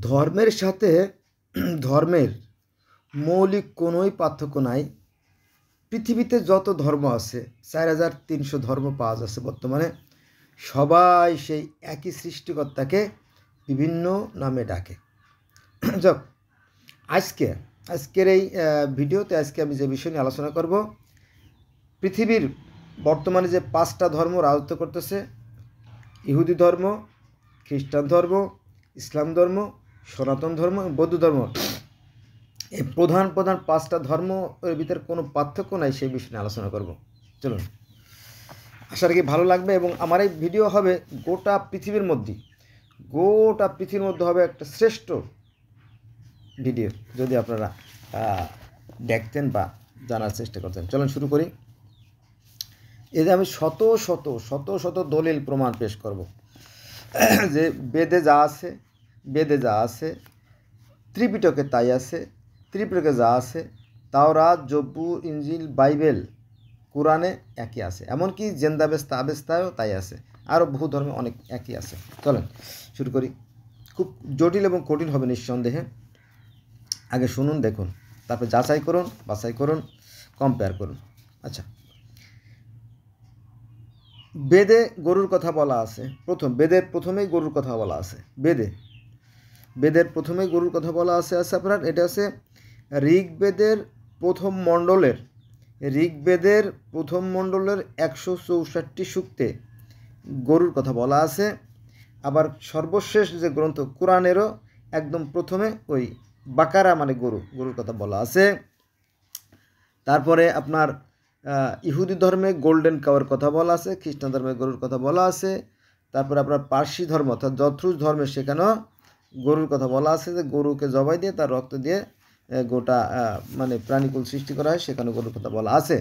ধর্মের সাথে ধর্মের মৌলিক কোনোই পার্থক্য নাই। পৃথিবীতে যত ধর্ম আছে 4300 ধর্ম পাওয়া যাচ্ছে বর্তমানে, সবাই সেই একই সৃষ্টিকর্তাকে বিভিন্ন নামে ডাকে। যাক, আজকের এই ভিডিওতে আমি যে বিষয় নিয়ে আলোচনা করব, পৃথিবীর বর্তমানে যে 5টা ধর্ম রাজত্ব করতেছে, ইহুদি ধর্ম, খ্রিস্টান ধর্ম, ইসলাম ধর্ম, সনাতন ধর্ম, বৌদ্ধ ধর্ম, এই প্রধান 5টা ধর্মের ভিতরে কোনো পার্থক্য নাই, সেই বিষয় নিয়ে আলোচনা করব। চলুন, আশা রাখি ভালো লাগবে এবং আমার এই ভিডিও হবে গোটা পৃথিবীর মধ্যে হবে একটা শ্রেষ্ঠ ভিডিও, যদি আপনারা দেখতেন বা জানার চেষ্টা করতেন। চলুন শুরু করি। এতে আমি শত শত দলিল প্রমাণ পেশ করব যে বেদে যা আছে, ত্রিপিটকে তাই আছে, ত্রিপিটকে যা আছে, তাওরাত, জব্বুর, ইনজিল, বাইবেল, কোরআনে একই আছে, এমনকি জেন্দাবেস্তা আবেস্তায়ও তাই আছে, আরও বহু ধর্মে অনেক একই আছে। চলেন শুরু করি। খুব জটিল এবং কঠিন হবে নিঃসন্দেহে। আগে শুনুন, দেখুন, তারপর যাচাই করুন, বাছাই করুন, কম্পেয়ার করুন। আচ্ছা, বেদে গরুর কথা বলা আছে। বেদের প্রথমেই গরুর কথা বলা আছে। বেদের প্রথমেই গরুর কথা বলা আছে। আপনার এটা আছে ঋগ্বেদের প্রথম মণ্ডলের 164টি সূক্তে গরুর কথা বলা আছে। আবার সর্বশেষ যে গ্রন্থ কোরআনেরও একদম প্রথমে ওই বাকারা মানে গরুর কথা বলা আছে। তারপরে আপনার ইহুদি ধর্মে গোল্ডেন কাওয়ার কথা বলা আছে, খ্রিস্টান ধর্মে গরুর কথা বলা আছে। তারপরে আপনার পার্সি ধর্ম অর্থাৎ জথরুস ধর্মে সেখানেও গরুর কথা বলা আছে, যে গরুকে জবাই দিয়ে তার রক্ত দিয়ে গোটা মানে প্রাণীকুল সৃষ্টি করা হয়, সেখানে গরুর কথা বলা আছে।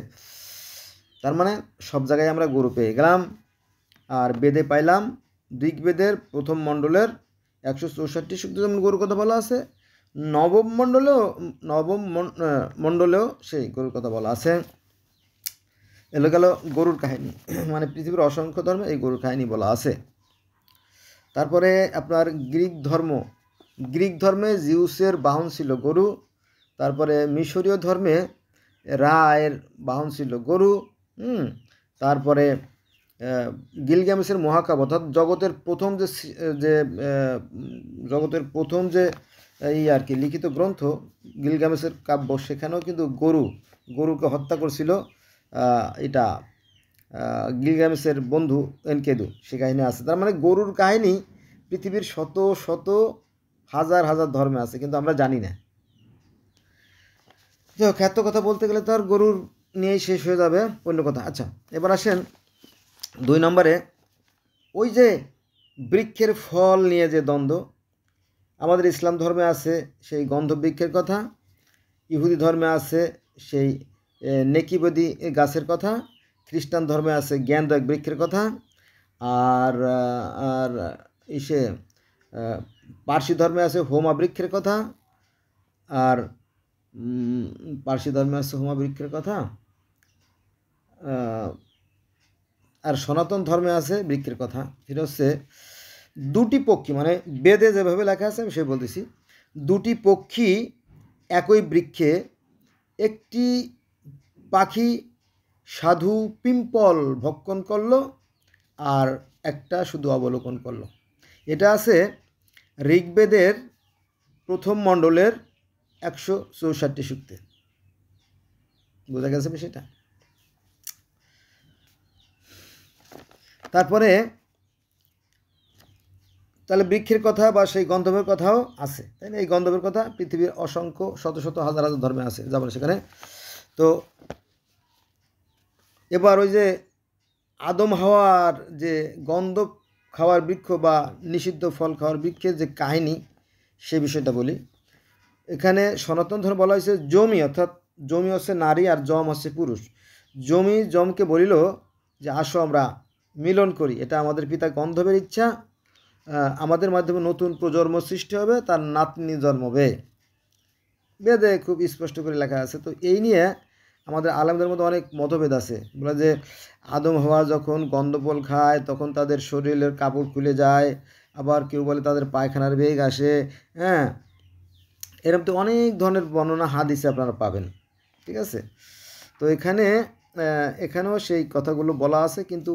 তার মানে সব জায়গায় আমরা গরু পেয়ে গেলাম। আর বেদে পাইলাম ঋগ্বেদের প্রথম মণ্ডলের 164টি সূক্তে যেমন গরুর কথা বলা আছে, নবম মণ্ডলেও সেই গরুর কথা বলা আছে। এলো গেল গরুর কাহিনী, মানে পৃথিবীর অসংখ্য ধর্মে এই গরুর কাহিনী বলা আছে। তারপরে আপনার গ্রিক ধর্মে জিউসের বাহন ছিল গরু। তারপরে মিশরীয় ধর্মে রায়ের বাহন ছিল গরু। তারপরে গিলগামেশের মহাকাব্য অর্থাৎ জগতের প্রথম যে এই আর কি লিখিত গ্রন্থ গিলগামেশের কাব্য, সেখানেও কিন্তু গরুকে হত্যা করছিল এটা গিলগামেশের বন্ধু এনকেদু, সে কাহিনী আছে। তার মানে গরুর কাহিনী পৃথিবীর শত হাজার ধর্মে আছে, কিন্তু আমরা জানি না। এত কথা বলতে গেলে তো আর গরুর নিয়েই শেষ হয়ে যাবে অন্য কথা। আচ্ছা, এবার আসেন 2 নম্বরে, ওই যে বৃক্ষের ফল নিয়ে যে দ্বন্দ্ব, আমাদের ইসলাম ধর্মে আছে সেই গন্ধ বৃক্ষের কথা, ইহুদি ধর্মে আছে সেই নেকিবদি গাছের কথা, খ্রিস্টান ধর্মে আছে জ্ঞানদায়ক বৃক্ষের কথা, আর পার্সি ধর্মে আছে হোমা বৃক্ষের কথা, আর আর সনাতন ধর্মে আছে বৃক্ষের কথা। এটা হচ্ছে দুটি পক্ষী, মানে বেদে যেভাবে লেখা আছে আমি সে বলতেছি, দুটি পক্ষী একই বৃক্ষে, একটি পাখি সাধু পিম্পল ভক্ষণ করলো আর একটা শুধু অবলোকন করলো। এটা আছে ঋগ্বেদের প্রথম মণ্ডলের 164টি সূক্তে। বোঝা গেছে বিষয়টা? তারপরে তাহলে বৃক্ষের কথা বা সেই গন্ধবের কথাও আছে, তাই না? এই গন্ধবের কথা পৃথিবীর অসংখ্য শত হাজার ধর্মে আছে, যাবেন সেখানে। তো এবার ওই যে আদম হাওয়ার যে গন্ধ খাওয়ার বৃক্ষ বা নিষিদ্ধ ফল খাওয়ার বৃক্ষের যে কাহিনী, সে বিষয়টা বলি। এখানে সনাতন ধর্ম বলা হয়েছে জমি, অর্থাৎ জমি হচ্ছে নারী আর জম হচ্ছে পুরুষ। জমকে বলিল যে আসো আমরা মিলন করি, এটা আমাদের পিতা গন্ধবের ইচ্ছা, আমাদের মাধ্যমে নতুন প্রজন্ম সৃষ্টি হবে, তার নাতনি জন্মবে। বেদে খুব স্পষ্ট করে লেখা আছে। তো এই নিয়ে আমাদের আলেমদের মধ্যে অনেক মতভেদ আছে। বলে যে আদম হাওয়া যখন গন্ধফল খায় তখন তাদের শরীরের কাপড় খুলে যায়, আবার কেউ বলে তাদের পায়খানার বেগ আসে, হ্যাঁ, এরকম তো অনেক ধরনের বর্ণনা হাদিসে আপনারা পাবেন, ঠিক আছে। তো এখানেও সেই কথাগুলো বলা আছে, কিন্তু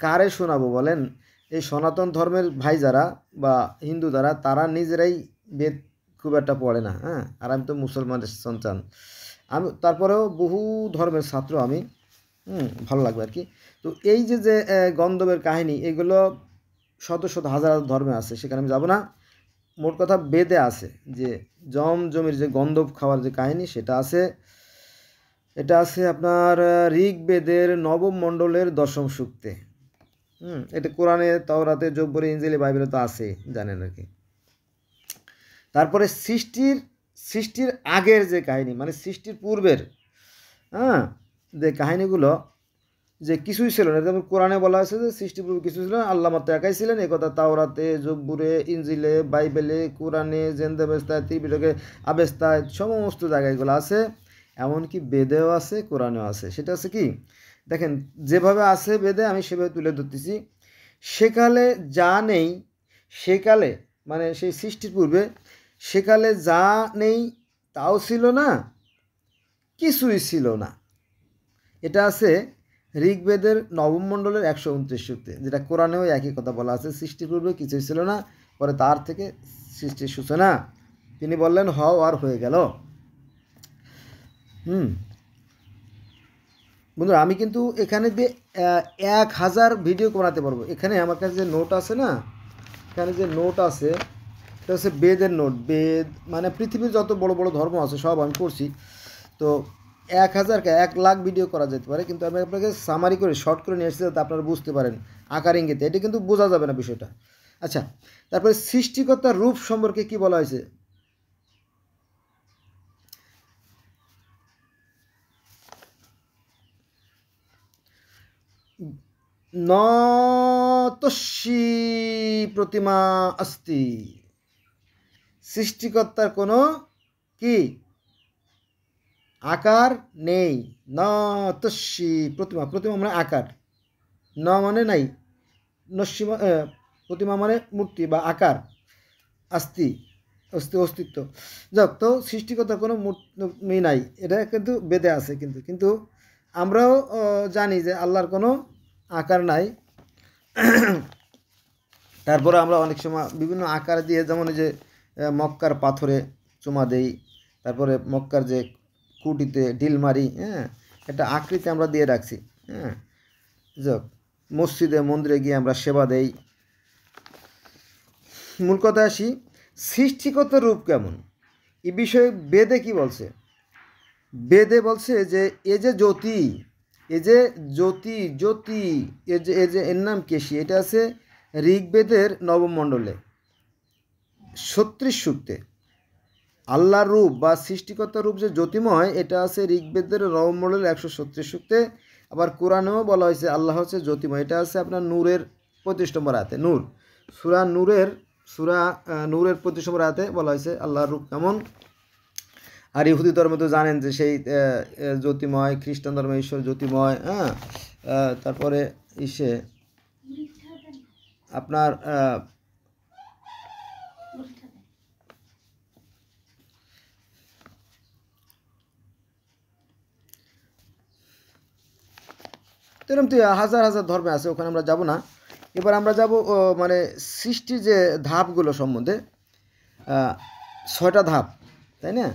কারে শোনাবো বলেন? এই সনাতন ধর্মের ভাই যারা বা হিন্দু যারা, তারা নিজেরাই বেদ খুব একটা পড়ে না, হ্যাঁ, আর আমি তো মুসলমানের সন্তান, আমি তারপরেও বহু ধর্মের ছাত্র আমি, ভালো লাগবে আর কি। তো এই যে গন্ধবের কাহিনী, এগুলো শত শত হাজার হাজার ধর্মে আছে, সেখানে আমি যাব না। মোট কথা বেদে আছে যে জমির যে গন্ধব খাওয়ার যে কাহিনী, সেটা আছে। এটা আছে আপনার ঋগ্বেদের নবম মণ্ডলের দশম সূক্তে। এটা কোরআনে, তাওরাতে, জব্বরে, ইনজিলে, বাইবেলে তো আছে, জানেন আর কি। তারপরে সৃষ্টির আগের যে কাহিনী, মানে সৃষ্টির পূর্বের, হ্যাঁ, যে কাহিনীগুলো, যে কিছুই ছিল না, যেমন কোরআনে বলা হয়েছে যে সৃষ্টির পূর্বে কিছু ছিল না, আল্লাহ মাত্র একাই ছিলেন, এ কথা তাওরাতে, জব্বুরে, ইনজিলে, বাইবেলে, কোরআনে, জেন্দাবেস্তায়, ত্রিপিটকে, আবেস্তায়, সমস্ত জায়গায় এগুলো আছে। এমনকি বেদেও আছে, কোরআনেও আছে। সেটা আছে কি, দেখেন, যেভাবে আছে বেদে আমি সেভাবে তুলে ধরতেছি। সেকালে যা নেই, সেকালে মানে সেই সৃষ্টির পূর্বে, সেকালে যা নেই তাও ছিল না, কিছুই ছিল না। এটা আছে ঋগ্বেদের নবম মণ্ডলের 129 সূক্তে, যেটা কোরআনেও একই কথা বলা আছে, সৃষ্টির পূর্বে কিছুই ছিল না, পরে তার থেকে সৃষ্টির সূচনা, তিনি বললেন হও, আর হয়ে গেল। বন্ধুরা, আমি কিন্তু এখানে দিয়ে 1000 ভিডিও বানাতে পারবো। এখানে আমার কাছে যে নোট আছে না, এখানে যে নোট আছে, এটা হচ্ছে বেদের নোট। বেদ মানে পৃথিবীর যত বড় বড় ধর্ম আছে সব আমি পড়ছি। তো 1,000 ভিডিও করা যেতে পারে, কিন্তু আমি আপনাকে সামারি করে শর্ট করে নিয়ে এসেছি যাতে আপনারা বুঝতে পারেন আকার ইঙ্গিতে। এটা কিন্তু বোঝা যাবে না বিষয়টা। আচ্ছা, তারপরে সৃষ্টিকর্তার রূপ সম্পর্কে কি বলা হয়েছে? ন তস্যি প্রতিমা অস্তি, সৃষ্টিকর্তার কোনো কি আকার নেই। ন তস্যি প্রতিমা, প্রতিমা মানে আকার, ন মানে নাই, নস্যি প্রতিমা মানে মূর্তি বা আকার, আস্তি অস্তিত্ব, যাক। তো সৃষ্টিকর্তার কোনো মূর্তি নাই, এটা কিন্তু বেদে আছে। কিন্তু আমরাও জানি যে আল্লাহর কোনো আকার নাই। তারপরে আমরা অনেক সময় বিভিন্ন আকার দিয়ে, যেমন এই যে মক্কার পাথরে চুমা দেই, তারপরে মক্কার যে কুটিতে ঢিল মারি, হ্যাঁ, একটা আকৃতি আমরা দিয়ে রাখছি, হ্যাঁ, যাক। মসজিদে মন্দিরে গিয়ে আমরা সেবা দেই। মূল কথা আসি, সৃষ্টিকর্তার রূপ কেমন এ বিষয়ে বেদে কি বলছে? বেদে বলছে যে এ যে জ্যোতি, এ যে জ্যোতি জ্যোতি, এর নাম কেশি। এটা আছে ঋগ্বেদের নবম মণ্ডলে 36 সূক্তে। আল্লাহর রূপ বা সৃষ্টিকর্তার রূপ যে জ্যোতিময়, এটা আছে ঋগ্বেদের নবম মণ্ডলের 136 সূক্তে। আবার কোরআনেও বলা হয়েছে আল্লাহ হচ্ছে জ্যোতিময়। এটা আছে আপনার নূরের 35 নম্বর আয়াতে। সূরা নূরের 35 নম্বর আয়াতে বলা হয়েছে আল্লাহর রূপ কেমন। আর ইহুদি ধর্ম তো জানেন যে সেই জ্যোতিময়, খ্রিস্টান ধর্মে ঈশ্বর জ্যোতিময়, হ্যাঁ। তারপরে আপনার এরকম তো হাজার হাজার ধর্মে আছে, ওখানে আমরা যাব না। এবার আমরা যাব মানে সৃষ্টির যে ধাপগুলো সম্বন্ধে। 6টা ধাপ, তাই না?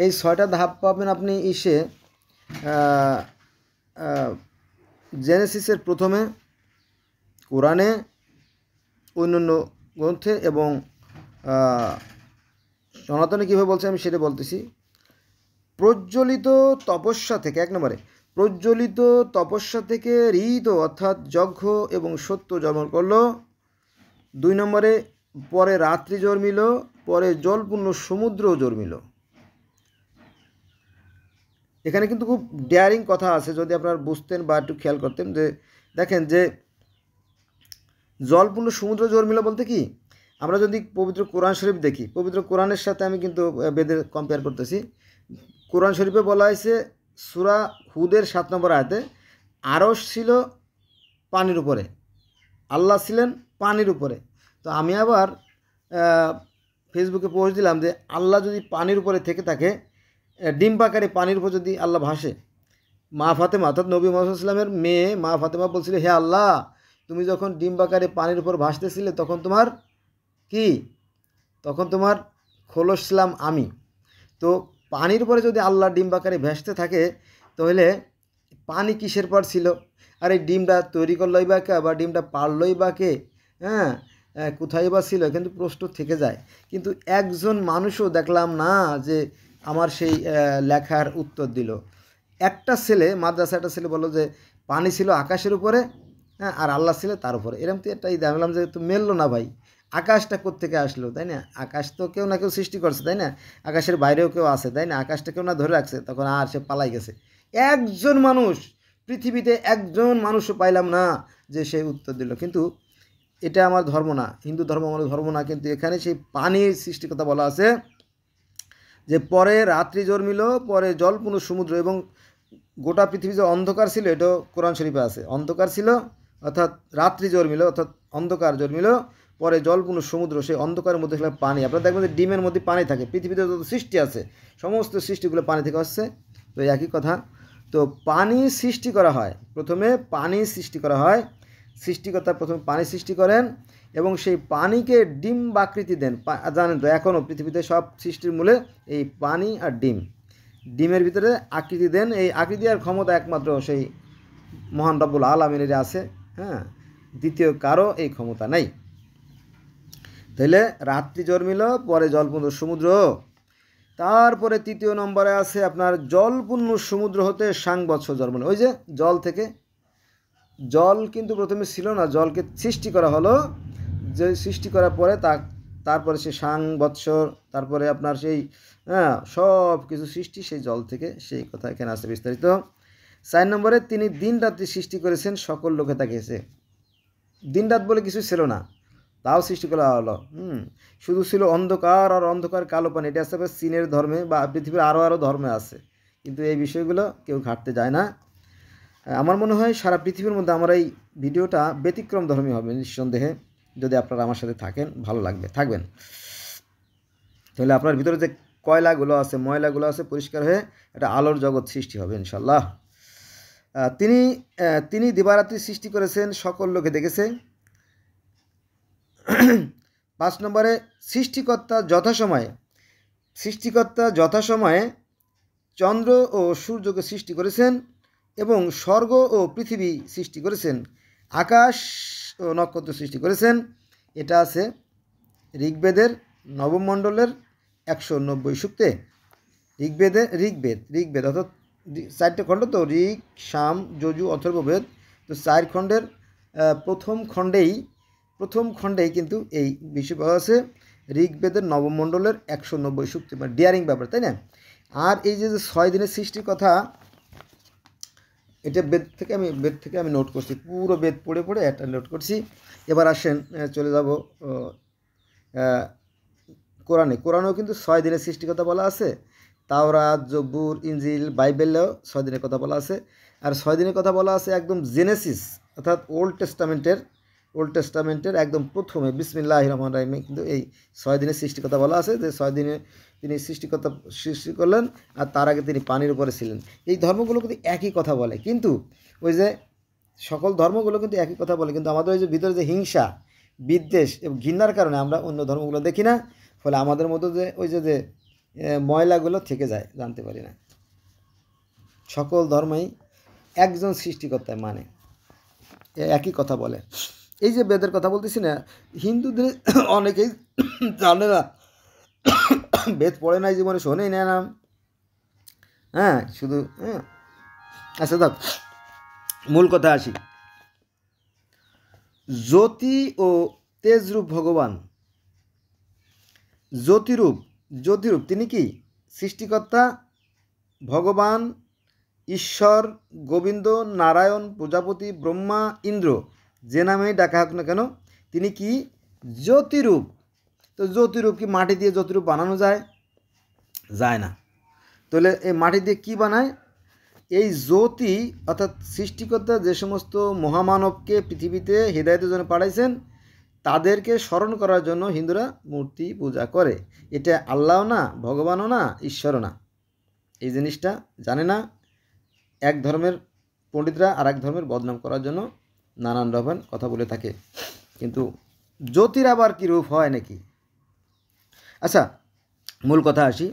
এই 6টা ধাপ পাবেন আপনি জেনেসিসের প্রথমে, কোরআনে, অন্যান্য গ্রন্থে, এবং সনাতনে কীভাবে বলছে আমি সেটা বলতেছি। প্রজ্বলিত তপস্যা থেকে, 1 নম্বরে প্রজ্বলিত তপস্যা থেকে হৃদ অর্থাৎ যজ্ঞ এবং সত্য জন্ম করল। 2 নম্বরে পরে রাত্রি জন্মিল, পরে জলপূর্ণ সমুদ্রও জন্মিল। এখানে কিন্তু খুব ডেয়ারিং কথা আছে, যদি আপনারা বুঝতেন বা একটু খেয়াল করতেন। যে দেখেন যে জলপূর্ণ সমুদ্র জন্মিল বলতে কি, আমরা যদি পবিত্র কোরআন শরীফ দেখি, পবিত্র কোরআনের সাথে আমি কিন্তু বেদের কম্পেয়ার করতেছি। কোরআন শরীফে বলা হয়েছে সূরা হুদের 7 নম্বর আয়াতে, আরশ ছিল পানির উপরে, আল্লাহ ছিলেন পানির উপরে। তো আমি আবার ফেসবুকে পোস্ট দিলাম যে আল্লাহ যদি পানির উপরে থেকে থাকে, ডিম পাকারে পানির উপর যদি আল্লাহ ভাসে, মা ফাতেমা অর্থাৎ নবী মুহাম্মদ সাল্লামের মেয়ে মা ফাতেমা বলছিল, হে আল্লাহ, তুমি যখন ডিম পাকারে পানির উপর ভাসতেছিলে তখন তোমার কি, তখন তোমার খোলস ছিলাম আমি। তো পানির উপরে যদি আল্লাহ ডিম বাকারে ভেসতে থাকে, তাহলে পানি কিসের পর ছিল? আর এই ডিমটা তৈরি করলই বা কে, বা ডিমটা পারলই বা কে? হ্যাঁ, কোথায় বা ছিল? কিন্তু প্রশ্ন থেকে যায়। কিন্তু একজন মানুষও দেখলাম না যে আমার সেই লেখার উত্তর দিল। একটা ছেলে, মাদ্রাসা একটা ছেলে বললো যে পানি ছিল আকাশের উপরে, হ্যাঁ, আর আল্লাহ ছিল তার উপরে। এরকম তো এটাই দেখলাম যে তো মেললো না ভাই। আকাশটা কোত্থেকে আসলো, তাই না? আকাশ তো কেউ না কেউ সৃষ্টি করছে, তাই না? আকাশের বাইরেও কেউ আছে, তাই না? আকাশটা কেউ না ধরে রাখছে, তখন আর সে পালাই গেছে। একজন মানুষ, পৃথিবীতে একজন মানুষও পাইলাম না যে সে উত্তর দিল। কিন্তু এটা আমার ধর্ম না, হিন্দু ধর্ম আমার ধর্ম না, কিন্তু এখানে সেই পানির সৃষ্টির কথা বলা আছে যে পরে রাত্রি জন্মিল, পরে জলপূর্ণ সমুদ্র, এবং গোটা পৃথিবী যে অন্ধকার ছিল, এটাও কোরআন শরীফে আছে। অন্ধকার ছিল অর্থাৎ রাত্রি জন্মিল, অর্থাৎ অন্ধকার জন্মিল, পরে জলপূর্ণ সমুদ্র, সেই অন্ধকারের মধ্যে ছিল পানি। আপনারা দেখবেন যে ডিমের মধ্যে পানি থাকে। পৃথিবীতে যত সৃষ্টি আছে সমস্ত সৃষ্টিগুলো পানি থেকে আসছে। তো একই কথা। তো পানি সৃষ্টি করা হয়, প্রথমে পানি সৃষ্টি করা হয়, সৃষ্টিকর্তা প্রথমে পানি সৃষ্টি করেন এবং সেই পানিকে ডিম বাকৃতি দেন। জানেন তো এখনও পৃথিবীতে সব সৃষ্টির মূলে এই পানি আর ডিম, ডিমের ভিতরে আকৃতি দেন। এই আকৃতি আর ক্ষমতা একমাত্র সেই মহান রব্বুল আলামিনের আছে, হ্যাঁ, দ্বিতীয় কারো এই ক্ষমতা নাই। তাহলে রাত্রি জন্মিল, পরে জলপূর্ণ সমুদ্র, তারপরে তৃতীয় নম্বরে আছে আপনার জলপূর্ণ সমুদ্র হতে সাংবৎসর জন্মানো। ওই যে জল থেকে, জল কিন্তু প্রথমে ছিল না, জলকে সৃষ্টি করা হলো, যে সৃষ্টি করার পরে তারপরে সে সাংবৎসর, তারপরে আপনার সেই সব কিছু সৃষ্টি সেই জল থেকে, সেই কথা এখানে আছে বিস্তারিত। 4 নম্বরে তিনি দিন রাত্রি সৃষ্টি করেছেন, সকল লোকে তাকিয়েছে। দিন রাত বলে কিছু ছিল না, তাও সৃষ্টি করা হলো। শুধু ছিল অন্ধকার, আর অন্ধকার কালো পানি। এটা আসলে চীনের ধর্মে বা পৃথিবীর আরও ধর্মে আছে, কিন্তু এই বিষয়গুলো কেউ ঘাটতে যায় না। আমার মনে হয় সারা পৃথিবীর মধ্যে আমার এই ভিডিওটা ব্যতিক্রম ধর্মী হবে নিঃসন্দেহে। যদি আপনারা আমার সাথে থাকেন, ভালো লাগবে, থাকবেন, তাহলে আপনার ভিতরে যে কয়লাগুলো আছে, ময়লাগুলো আছে, পরিষ্কার হয়ে একটা আলোর জগৎ সৃষ্টি হবে ইনশাল্লাহ। তিনি দিবারাত্রি সৃষ্টি করেছেন, সকল লোকে দেখেছে। 5 নম্বরে সৃষ্টিকর্তা যথাসময়ে চন্দ্র ও সূর্যকে সৃষ্টি করেছেন এবং স্বর্গ ও পৃথিবী সৃষ্টি করেছেন, আকাশ ও নক্ষত্র সৃষ্টি করেছেন। এটা আছে ঋগ্বেদের নবম মণ্ডলের 190 সূক্তে। ঋগ্বেদ অর্থাৎ 4টে খণ্ড, তো ঋগ, সাম, যজু, অথর্ববেদ। তো 4 খণ্ডের প্রথম খণ্ডেই কিন্তু এই বিষয় পাওয়া আছে ঋগ্বেদের নবম মণ্ডলের 190 সূক্তে। মানে ডিয়ারিং ব্যাপার, তাই না? আর এই যে 6 দিনের সৃষ্টির কথা, এটা বেদ থেকে আমি নোট করছি, পুরো বেদ পড়ে পড়ে একটা নোট করছি। এবার আসেন চলে যাব কোরআনেও কিন্তু 6 দিনের সৃষ্টির কথা বলা আছে। তাওরাত, জবুর, ইনজিল, বাইবেলেও 6 দিনের কথা বলা আছে। আর 6 দিনের কথা বলা আছে একদম জেনেসিস অর্থাৎ ওল্ড টেস্টামেন্টের একদম প্রথমে বিসমিল্লাহির রহমানির রহিমে কিন্তু এই 6 দিনের সৃষ্টির কথা বলা আছে, যে 6 দিনে তিনি সৃষ্টি করলেন, আর তার আগে তিনি পানির উপরে ছিলেন। এই ধর্মগুলো কিন্তু একই কথা বলে, কিন্তু ওই যে সকল ধর্মগুলো কিন্তু একই কথা বলে, কিন্তু আমাদের ওই যে ভিতরে যে হিংসা, বিদ্বেষ এবং ঘৃণার কারণে আমরা অন্য ধর্মগুলো দেখি না, ফলে আমাদের মধ্যে যে ওই যে ময়লাগুলো থেকে যায়, জানতে পারি না। সকল ধর্মই একজন সৃষ্টিকর্তা মানে একই কথা বলে। এই যে বেদের কথা বলতেছি না, হিন্দুদের অনেকেই জানে না, বেদ পড়ে নাই, জীবনে শোনেই না নাম, শুধু আচ্ছা থাক, মূল কথা আসি। জ্যোতি ও তেজরূপ ভগবান, জ্যোতিরূপ তিনি কি? সৃষ্টিকর্তা, ভগবান, ঈশ্বর, গোবিন্দ, নারায়ণ, প্রজাপতি, ব্রহ্মা, ইন্দ্র, যে নামেই ডাকা হোক না কেন, তিনি কি? জ্যোতিরূপ। তো জ্যোতিরূপ কি মাটি দিয়ে জ্যোতিরূপ বানানো যায় না। তাহলে এই মাটি দিয়ে কি বানায়? এই জ্যোতি অর্থাৎ সৃষ্টিকর্তা যে সমস্ত মহামানবকে পৃথিবীতে হেদায়েতের জন্য পাঠাইছেন, তাদেরকে স্মরণ করার জন্য হিন্দুরা মূর্তি পূজা করে। এটা আল্লাহও না, ভগবানও না, ঈশ্বরও না। এই জিনিসটা জানে না। এক ধর্মের পণ্ডিতরা আর এক ধর্মের বদনাম করার জন্য নানান রকম কথা বলে থাকে। কিন্তু জ্যোতির আবার কী রূপ হয় নাকি? আচ্ছা, মূল কথা আসি।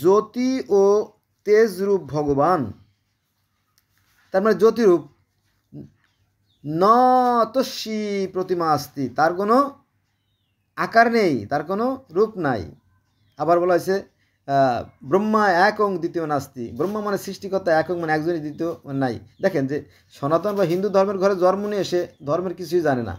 জ্যোতি ও তেজ রূপ ভগবান, তার মানে জ্যোতিরূপ। ন তস্যি প্রতিমা আস্তি, তার কোনো আকার নেই, তার কোনো রূপ নাই। আবার বলা হয়েছে ব্রহ্মা একং দ্বিতীয় নাস্তি, ব্রহ্মা মানে সৃষ্টিকর্তা, একং মানে একজনই, দ্বিতীয় নাই। দেখেন যে সনাতন বা হিন্দু ধর্মের ঘরে জন্ম নিয়ে এসে ধর্মের কিছুই জানে না।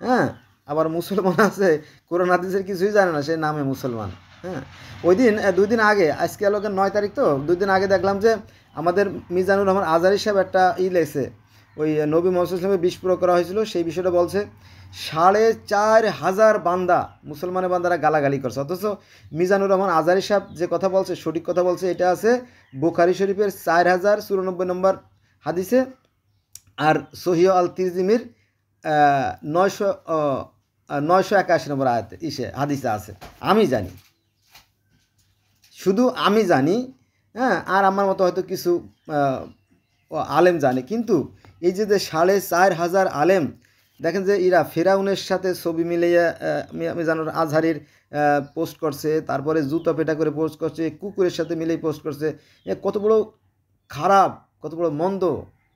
হ্যাঁ, আবার মুসলমান আছে কোরআন হাদিসের কিছুই জানে না, সে নামে মুসলমান। হ্যাঁ, ওই দিন 2 দিন আগে, আজকে লোকের 9 তারিখ, তো 2 দিন আগে দেখলাম যে আমাদের মিজানুর রহমান আজহারি সাহেব একটা লেগেছে, ওই নবী মোহাম্মদ সাল্লাল্লাহু আলাইহি ওয়াসাল্লামের বিস্ফোরণ করা হয়েছিল, সেই বিষয়টা বলছে। 4,500 বান্দা, মুসলমানের বান্দারা গালাগালি করছে, অথচ মিজানুর রহমান আজহারি সাহেব যে কথা বলছে, সঠিক কথা বলছে। এটা আছে বুখারী শরীফের 4094 নম্বর হাদিসে, আর সহিহ আল তিরমিজির 981 নম্বর আয়াতে হাদিসে আছে। আমি জানি, শুধু আমি জানি। হ্যাঁ, আর আমার মতো হয়তো কিছু আলেম জানে। কিন্তু এই যে 4,500 আলেম, দেখেন যে এরা ফেরাউনের সাথে ছবি মিলিয়ে মিজানুর আজহারির পোস্ট করছে, তারপরে জুতো পেটা করে পোস্ট করছে, কুকুরের সাথে মিলেই পোস্ট করছে। কত বড় খারাপ, কত বড় মন্দ,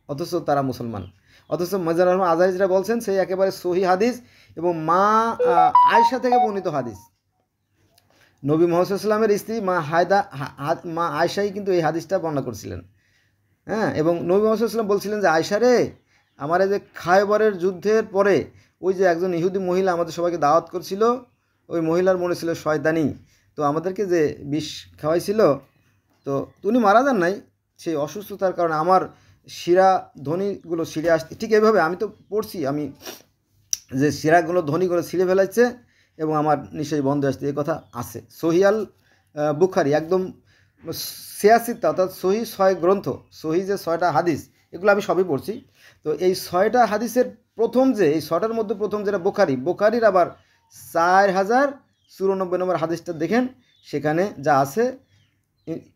অথচ তারা মুসলমান। অথচ মিজানুর রহমান আজহারি যেটা বলছেন সেই একেবারে সহি হাদিস, এবং মা আয়েশা থেকে বর্ণিত হাদিস। নবী মুহাম্মদ সাল্লাল্লাহু আলাইহি ওয়াসাল্লামের স্ত্রী মা আয়েশাই কিন্তু এই হাদিসটা বর্ণনা করছিলেন। হ্যাঁ, এবং নবী মুহাম্মদ সাল্লাল্লাহু আলাইহি ওয়াসাল্লাম বলছিলেন যে, আয়েশা রে, আমার এই যে খায়বরের যুদ্ধের পরে ওই যে একজন ইহুদি মহিলা আমাদের সবাইকে দাওয়াত করছিল, ওই মহিলার মনে ছিল শয়তানি, তো আমাদেরকে যে বিষ খাওয়াইছিল, তো উনি মারা যান নাই, সেই অসুস্থতার কারণে আমার শিরা ধ্বনিগুলো ছিঁড়ে আসছে। ঠিক এইভাবে আমি তো পড়ছি, আমি যে শিরাগুলো ধ্বনিগুলো ছিঁড়ে ফেলাচ্ছে এবং আমার নিঃশ্বাস বন্ধ আসছে, এই কথা আছে সহিয়াল বুখারি একদম 86টা, অর্থাৎ সহি 6 গ্রন্থ, সহি যে 6টা হাদিস, এগুলো আমি সবই পড়ছি। তো এই 6টা হাদিসের প্রথম যে, এই 6টার মধ্যে প্রথম যেটা বুখারির আবার 4094 নম্বর হাদিসটা দেখেন, সেখানে যা আছে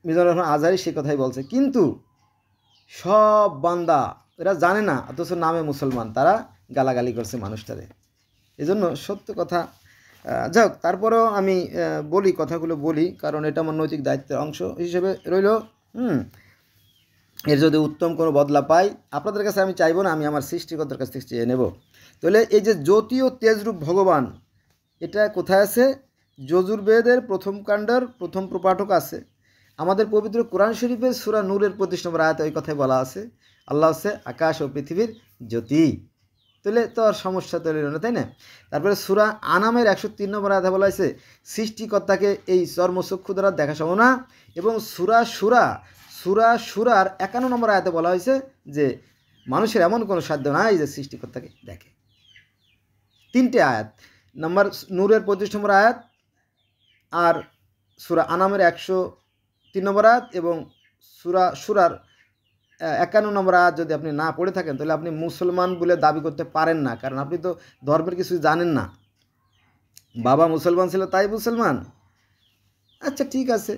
মিজানুর রহমান আজহারি সে কথাই বলছে। কিন্তু সব বান্দা এরা জানে না, অথচ নামে মুসলমান, তারা গালাগালি করছে মানুষটারে। এই জন্য সত্য কথা, যাই হোক, তারপরেও আমি কথাগুলো বলি, কারণ এটা আমার নৈতিক দায়িত্বের অংশ হিসেবে রইল। এর যদি উত্তম কোনো বদলা পাই, আপনাদের কাছে আমি চাইবো না, আমি আমার সৃষ্টিকর্তার কাছ থেকে চেয়ে নেব। তাহলে এই যে জ্যোতি ও তেজরূপ ভগবান, এটা কোথায় আছে? যজুর্বেদের প্রথম কাণ্ডের প্রথম প্রপাঠক আছে। আমাদের পবিত্র কোরআন শরীফের সূরা নূরের 25 নম্বর আয়াতে ওই কথাই বলা আছে, আল্লাহ হচ্ছে আকাশ ও পৃথিবীর জ্যোতি। তাহলে তো আর সমস্যা তৈরি হলো না, তাই না? তারপরে সূরা আনামের 103 নম্বর আয়াতে বলা হয়েছে সৃষ্টিকর্তাকে এই চর্মচক্ষু দ্বারা দেখা সম্ভব না, এবং সূরা সূরার 51 নম্বর আয়াতে বলা হয়েছে যে মানুষের এমন কোনো সাধ্য নাই যে সৃষ্টিকর্তাকে দেখে। 3টে আয়াত, নম্বর নূরের 25 নম্বর আয়াত, আর সূরা আনামের 103 নম্বর আয়াত, এবং সূরার 51 নম্বর আয়াত যদি আপনি না পড়ে থাকেন, তাহলে আপনি মুসলমান বলে দাবি করতে পারেন না, কারণ আপনি তো ধর্মের কিছু জানেন না। বাবা মুসলমান ছিল তাই মুসলমান? আচ্ছা, ঠিক আছে,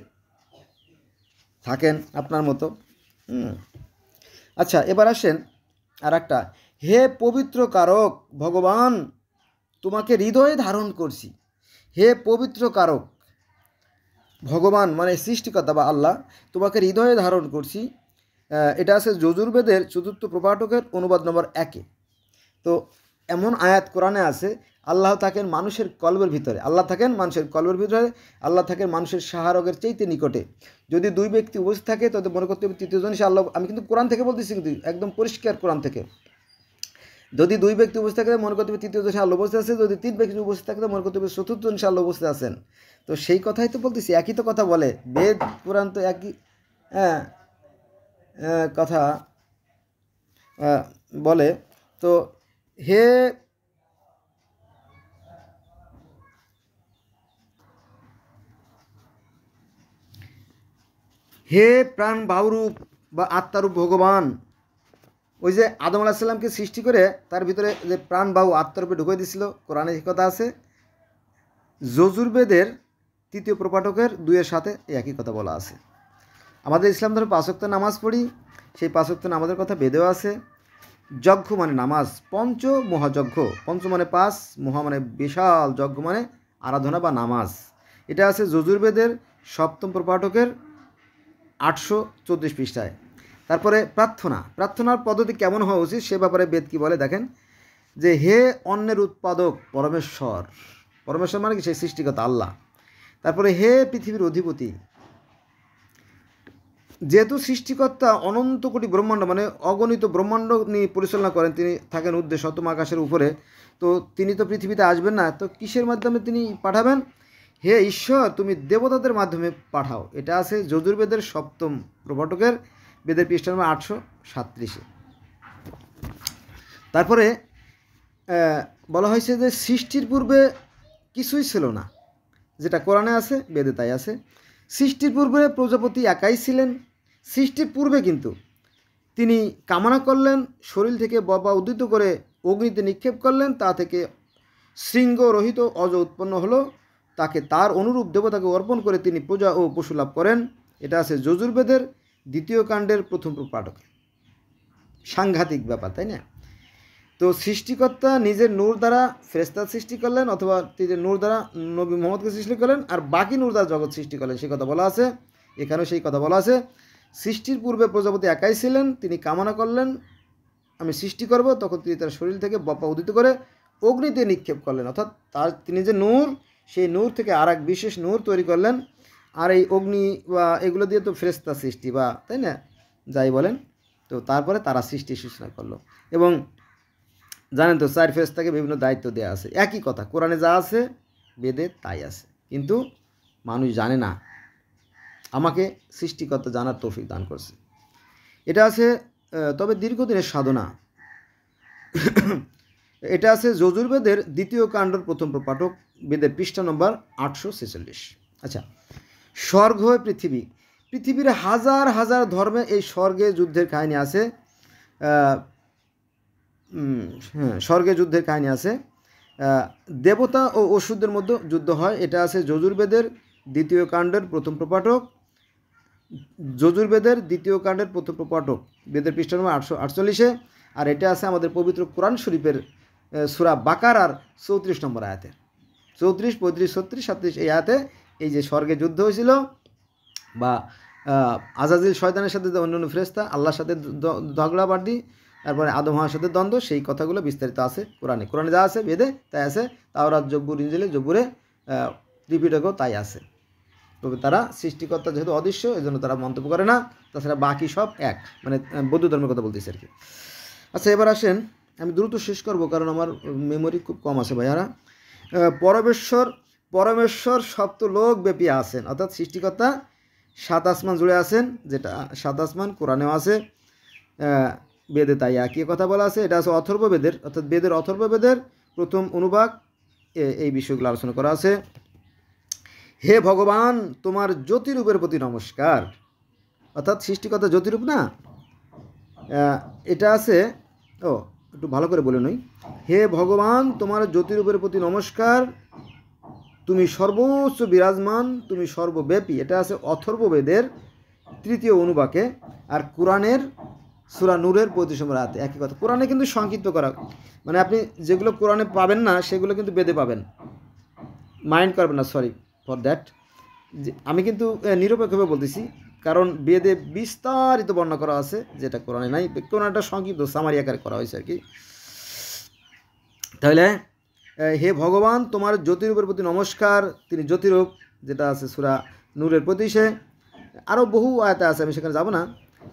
থাকেন আপনার মতো। আচ্ছা, এবার আসেন আর একটা। হে পবিত্র কারক ভগবান, তোমাকে হৃদয়ে ধারণ করছি। হে পবিত্র কারক ভগবান মানে সৃষ্টিকর্তা বা আল্লাহ, তোমাকে হৃদয়ে ধারণ করছি। এটা আছে যজুর্বেদের 4র্থ প্রপাঠকের অনুবাদ নম্বর 1-এ। তো এমন আয়াত কোরআনে আছে, আল্লাহ থাকেন মানুষের কলবের ভিতরে, আল্লাহ থাকেন মানুষের কলবের ভিতরে, আল্লাহ থাকেন মানুষের সাহারগের চাইতে নিকটে। যদি 2 ব্যক্তি উপস্থিত থাকে তবে মনে করতে হবে তৃতীয়জন সে আল্লাহ। আমি কিন্তু কোরআন থেকে বলতেছি, কিন্তু একদম পরিষ্কার কোরআন থেকে। যদি 2 ব্যক্তি উপস্থিত থাকে মনে করতে হবে তৃতীয়জন সে আল্লাহ উপস্থিত আছে, যদি 3 ব্যক্তি উপস্থিত থাকে মনে করতে হবে চতুর্থজন সে আল্লাহ উপস্থিত আছেন। তো সেই কথাই তো বলতেছি, একই তো কথা বলে বেদ কোরআন, তো একই কথা বলে। তো হে প্রাণ বাহুরূপ বা আত্মারূপ ভগবান, ওই যে আদম আলাইহিস সালামকে সৃষ্টি করে তার ভিতরে যে প্রাণবায়ু আত্মারূপে ঢুকে দিছিল, কোরআনে এই কথা আছে। যজুর্বেদের 3য় প্রপাঠকের 2-এর সাথে এই একই কথা বলা আছে। আমাদের ইসলাম ধর্মে 5 ওয়াক্ত নামাজ পড়ি, সেই 5 ওয়াক্ত নামাজের কথা বেদেও আছে। যজ্ঞ মানে নামাজ, পঞ্চ মহাযজ্ঞ, পঞ্চ মানে 5, মহা মানে বিশাল, যজ্ঞ মানে আরাধনা বা নামাজ। এটা আছে যজুর্বেদের 7ম প্রপাঠকের 834 পৃষ্ঠায়। তারপরে প্রার্থনার পদ্ধতি কেমন হওয়া উচিত সে ব্যাপারে বেদ কি বলে দেখেন, যে হে অন্যের উৎপাদক পরমেশ্বর, পরমেশ্বর মানে কি সেই সৃষ্টিকর্তা আল্লাহ। তারপরে হে পৃথিবীর অধিপতি, যেহেতু সৃষ্টিকর্তা অনন্ত কোটি ব্রহ্মাণ্ড মানে অগণিত ব্রহ্মাণ্ড নিয়ে পরিচালনা করেন, তিনি থাকেন উদ্দেশ্য শতম আকাশের উপরে, তো তিনি তো পৃথিবীতে আসবেন না, তো কিসের মাধ্যমে তিনি পাঠাবেন? হে ঈশ্বর তুমি দেবতাদের মাধ্যমে পাঠাও। এটা আছে যজুর্বেদের 7ম প্রপাঠকের বেদের পৃষ্ঠা নম্বর 837-এ। তারপরে বলা হয়েছে যে সৃষ্টির পূর্বে কিছুই ছিল না, যেটা কোরআনে আছে, বেদে তাই আছে। সৃষ্টির পূর্বে প্রজাপতি একাই ছিলেন। সৃষ্টির পূর্বে কিন্তু তিনি কামনা করলেন, শরীর থেকে ববা উদ্দিত করে অগ্নিতে নিক্ষেপ করলেন, তা থেকে শৃঙ্গ রহিত অজ উৎপন্ন হলো, তাকে তার অনুরূপ দেবতাকে অর্পণ করে তিনি প্রজা ও পশু লাভ করেন। এটা আছে যজুর্বেদের 2য় কাণ্ডের 1ম প্রপাঠকে। সাংঘাতিক ব্যাপার, তাই না? তো সৃষ্টিকর্তা নিজের নূর দ্বারা ফেরেশতা সৃষ্টি করলেন, অথবা তিনি নূর দ্বারা নবী মুহাম্মদকে সৃষ্টি করলেন, আর বাকি নূর দ্বারা জগৎ সৃষ্টি করলেন, সেই কথা বলা আছে। এখানেও সেই কথা বলা আছে। সৃষ্টির পূর্বে প্রজাপতি একাই ছিলেন, তিনি কামনা করলেন আমি সৃষ্টি করব, তখন তিনি তার শরীর থেকে বপা উদিত করে অগ্নিতে নিক্ষেপ করলেন, অর্থাৎ তিনি যে নূর, সেই নূর থেকে আর এক বিশেষ নূর তৈরি করলেন। আর এই অগ্নি বা এগুলো দিয়ে তো ফেরেশতা সৃষ্টি, বা তাই না, যাই বলেন, তো তারপরে তারা সৃষ্টি সূচনা করলো। এবং জানেন তো 4 ফেরেশতাকে বিভিন্ন দায়িত্ব দেওয়া আছে। একই কথা, কোরআনে যা আছে বেদে তাই আছে, কিন্তু মানুষ জানে না। আমাকে সৃষ্টিকর্তা জানার তৌফিক দান করছে। এটা আছে তবে দীর্ঘদিনের সাধনা। এটা আছে যজুর্বেদের 2য় কাণ্ডর 1ম প্রপাঠক, বেদের পৃষ্ঠা নম্বর 846। আচ্ছা, স্বর্গ হয়ে পৃথিবী, পৃথিবীর হাজার হাজার ধর্মে এই স্বর্গে যুদ্ধের কাহিনী আছে। স্বর্গে যুদ্ধের কাহিনী আছে। দেবতা ও অসুরদের মধ্যে যুদ্ধ হয়। এটা আছে যজুর্বেদের 2য় কাণ্ডের 1ম প্রপাঠক, যজুর্বেদের 2য় কাণ্ডের 1ম প্রপাঠক, বেদের পৃষ্ঠা নম্বর 848-এ। আর এটা আছে আমাদের পবিত্র কোরআন শরীফের সূরা বাকারার 34 নম্বর আয়াতে, 34, 35, 36, 37 এই আয়াতে এই যে স্বর্গে যুদ্ধ হয়েছিল, বা আজাজিল শয়তানের সাথে অন্যান্য ফেরেশতা আল্লাহর সাথে ঝগড়াবাড়ি, তারপরে আদম হাওয়ার সাথে দ্বন্দ্ব, সেই কথাগুলো বিস্তারিত আছে কোরআনে। কোরআনে যা আছে বেদে তাই আছে, তাওরাত, জব্বুর, ইনজিলে, জব্বুরে, ত্রিপিটকেও তাই আছে। তবে তারা সৃষ্টিকর্তা যেহেতু অদৃশ্য, এই জন্য তারা মন্তব্য করে না, তাছাড়া বাকি সব এক, মানে বৌদ্ধ ধর্মের কথা বলতেছি আর কি। আচ্ছা, এবার আসেন, আমি দ্রুত শেষ করব কারণ আমার মেমোরি খুব কম আছে ভাইয়ারা। পরমেশ্বর সপ্তলোক ব্যাপী আছেন, অর্থাৎ সৃষ্টিকর্তা 7 আসমান জুড়ে আছেন, যেটা 7 আসমান কোরআনেও আছে, বেদে তাই একই কথা বলা আছে। এটা আছে অথর্ববেদের, অর্থাৎ বেদের অথর্ববেদের 1ম অনুবাদ, এই বিষয়গুলো আলোচনা করা আছে। হে ভগবান তোমার জ্যোতিরূপের প্রতি নমস্কার, অর্থাৎ সৃষ্টিকর্তা জ্যোতিরূপ না, এটা আছে। একটু ভালো করে বলে নই, হে ভগবান তোমার জ্যোতিরূপের প্রতি নমস্কার, তুমি সর্বোচ্চ বিরাজমান, তুমি সর্বব্যাপী। এটা আছে অথর্ববেদের 3য় অনুবাকে। আর কোরআনের সূরা নূরের 35 নম্বর আয়াতে একই কথা। কোরআনে কিন্তু সংক্ষিপ্ত করা, মানে আপনি যেগুলো কোরআনে পাবেন না সেগুলো কিন্তু বেদে পাবেন, মাইন্ড করবেন না, সরি ফর দ্যাট। আমি কিন্তু নিরপেক্ষভাবে বলতেছি, কারণ বেদে বিস্তারিত বর্ণনা করা আছে যেটা কোরআনে নাই। কোরআনটা সংক্ষিপ্ত সামারি আকারে করা হয়েছে আর কি। তাহলে হে ভগবান তোমার জ্যোতিরূপের প্রতি নমস্কার, তিনি জ্যোতিরূপ, যেটা আছে সূরা নূরের 25-এ। আরও বহু আয়াতে আছে, আমি সেখানে যাব না।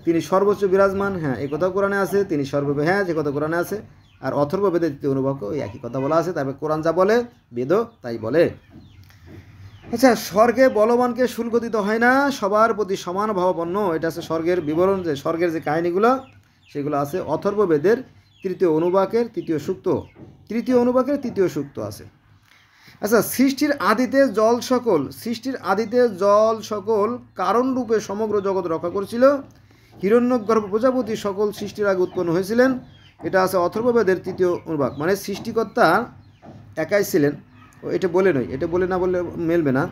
তিনি সর্বোচ্চ বিরাজমান, হ্যাঁ এই কথা কোরআনে আছে। তিনি সর্বব্যাপী, হ্যাঁ যে কথা কোরআনে আছে। আর অথর্ববেদের 2য় অনুবাদও ওই একই কথা বলা আছে। তারপরে কোরআন যা বলে বেদও তাই বলে। আচ্ছা, স্বর্গে বলবানকে শুল্ক দিতে হয় না, সবার প্রতি সমান ভাবাপন্ন। এটা আছে স্বর্গের বিবরণ, যে স্বর্গের যে কাহিনীগুলো সেগুলো আছে অথর্ববেদের 3য় অনুবাকের 3য় সূক্ত, 3য় অনুবাকের 3য় সূক্ত আছে। আচ্ছা, সৃষ্টির আদিতে জল সকল কারণ রূপে সমগ্র জগৎ রক্ষা করছিল। হিরণ্যগর্ভ প্রজাপতি সকল সৃষ্টির আগে উৎপন্ন হয়েছিলেন, এটা আছে অথর্ববেদের তৃতীয় অনুবাদ। মানে সৃষ্টিকর্তা একাই ছিলেন, এটা বলে নয়, এটা বলে না বললে মেলবে না।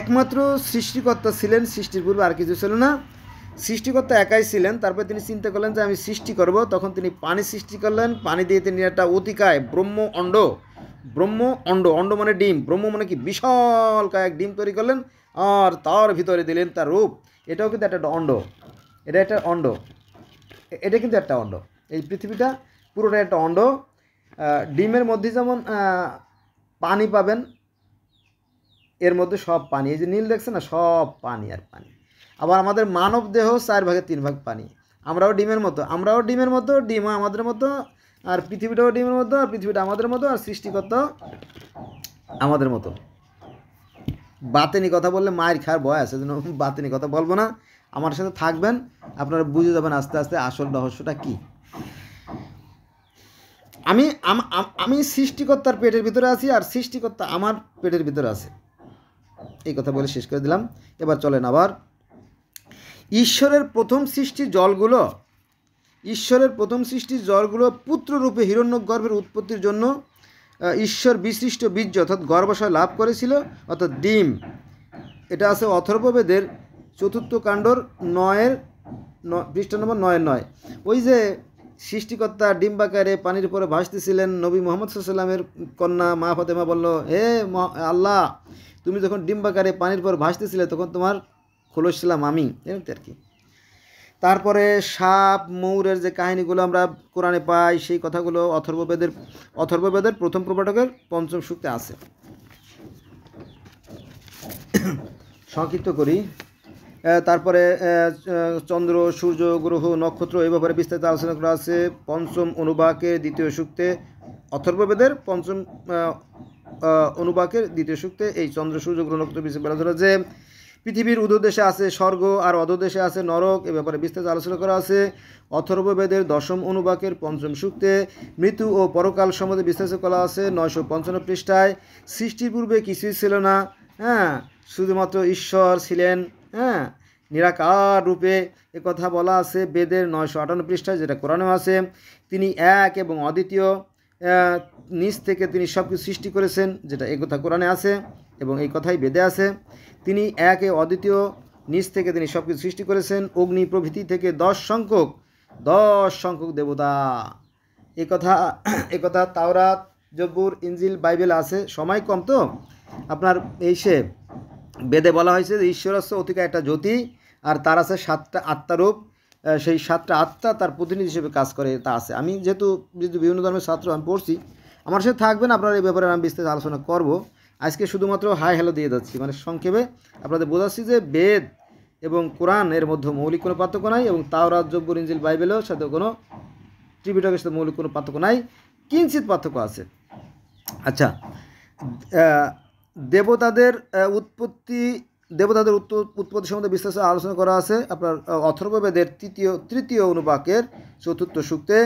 একমাত্র সৃষ্টিকর্তা ছিলেন, সৃষ্টির পূর্বে আর কিছু ছিল না। সৃষ্টিকর্তা একাই ছিলেন, তারপরে তিনি চিন্তা করলেন যে আমি সৃষ্টি করব, তখন তিনি পানি সৃষ্টি করলেন, পানি দিয়ে তিনি একটা অতিকায় ব্রহ্ম অণ্ড, অণ্ড মানে ডিম, ব্রহ্ম মানে কি বিশাল কায় এক ডিম তৈরি করলেন, আর তার ভিতরে দিলেন তার রূপ। এটাও কিন্তু একটা অণ্ড, এটা একটা অণ্ড, এটা কিন্তু একটা অণ্ড। এই পৃথিবীটা পুরোটা একটা অণ্ড। ডিমের মধ্যে যেমন পানি পাবেন, এর মধ্যে সব পানি, এই যে নীল দেখছে না, সব পানি আর পানি। আবার আমাদের মানব দেহ 4 ভাগের 3 ভাগ পানি। আমরাও ডিমের মতো, ডিমও আমাদের মতো, আর পৃথিবীটাও ডিমের মতো, আর পৃথিবীটা আমাদের মতো, আর সৃষ্টিকর্তা আমাদের মতো। বাতেনি কথা বললে মায়ের খাওয়ার ভয় আছে, যেন বাতেনি কথা বলবো না। আমার সাথে থাকবেন, আপনারা বুঝে যাবেন আস্তে আস্তে আসল রহস্যটা কী। আমি সৃষ্টিকর্তার পেটের ভিতরে আছি, আর সৃষ্টিকর্তা আমার পেটের ভিতরে আছে। এই কথা বলে শেষ করে দিলাম। এবার চলেন আবার ঈশ্বরের প্রথম সৃষ্টির জলগুলো পুত্ররূপে হিরণ্যগর্ভের উৎপত্তির জন্য ঈশ্বর বিশিষ্ট বীর্য অর্থাৎ গর্ভাশয় লাভ করেছিল, অর্থাৎ ডিম। এটা আছে অথর্ববেদের 4th কাণ্ডর 9 পৃষ্ঠা নম্বর 9। ওই যে সৃষ্টিকর্তা ডিম্বাকারে পানির উপরে ভাসতেছিলেন, নবী মুহাম্মদ সাল্লাল্লাহু আলাইহি ওয়াসাল্লামের কন্যা মা ফাতেমা বলল, হে আল্লাহ, তুমি যখন ডিম্বাকারে পানির উপর ভাসতেছিলে তখন তোমার খোলস ছিলাম আমি, এমনি আর কি। তারপরে সাপ ময়ূরের যে কাহিনীগুলো আমরা কোরআনে পাই, সেই কথাগুলো অথর্ববেদের প্রথম প্রপাঠকের 5ম সূক্তে আছে। সংক্ষিপ্ত করি। তারপরে চন্দ্র, সূর্য, গ্রহ, নক্ষত্র এই ব্যাপারে বিস্তারিত আলোচনা করা আছে 5ম অনুবাকের 2য় সূক্তে। অথর্ববেদের 5ম অনুবাকের 2য় সূক্তে এই চন্দ্র, সূর্য, গ্রহ, নক্ষত্র বিষয়ে বলা ধরা যে পৃথিবীর উদদেশে আছে স্বর্গ আর অধদেশে আছে নরক, এ ব্যাপারে বিস্তারিত আলোচনা করা আছে অথর্ববেদের 10ম অনুবাকের 5ম সূক্তে। মৃত্যু ও পরকাল সম্বন্ধে বিস্তারিত করা আছে 955 পৃষ্ঠায়। সৃষ্টির পূর্বে কিছুই ছিল না, শুধুমাত্র ঈশ্বর ছিলেন, নিরাকার রূপে, একথা বলা আছে বেদের 958 পৃষ্ঠায়, যেটা কোরআনেও আছে। তিনি এক এবং অদ্বিতীয়, নিজ থেকে তিনি সব কিছু সৃষ্টি করেছেন, যেটা একথা কোরআনে আছে এবং এই কথাই বেদে আছে। তিনি এক অদ্বিতীয়, নিজ থেকে তিনি সব কিছু সৃষ্টি করেছেন। অগ্নি প্রভৃতি থেকে 10 সংখ্যক দেবতা, একথা তাওরাত, জব্বুর, ইনজিল, বাইবেল আছে। সময় কম তো আপনার, এই সে বেদে বলা হয়েছে যে ঈশ্বর হচ্ছে অতিকা একটা জ্যোতি, আর তার আছে 7টা আত্মারূপ, সেই 7টা আত্মা তার প্রতিনিধি হিসেবে কাজ করে, তা আছে। আমি যেহেতু বিভিন্ন ধর্মের ছাত্র, আমি পড়ছি, আমার সাথে থাকবেন, আপনারা এই ব্যাপারে আমি বিস্তারিত আলোচনা করব। আজকে শুধুমাত্র হাই হ্যালো দিয়ে যাচ্ছি, মানে সংক্ষেপে আপনাদের বোঝাচ্ছি যে বেদ এবং কোরআন এর মধ্যে মৌলিক কোনো পার্থক্য নাই, এবং তাওরাত, জব্বুর, ইনজিল, বাইবেলের সাথে কোনো ত্রিপিটকের সাথে মৌলিক কোনো পার্থক্য নাই, কিঞ্চিত পার্থক্য আছে। আচ্ছা, দেবতাদের উৎপত্তি সম্বন্ধে বিস্তারিত আলোচনা করা আছে আপনার অথর্ববেদের 3য় অনুবাকের 4th সূক্তে।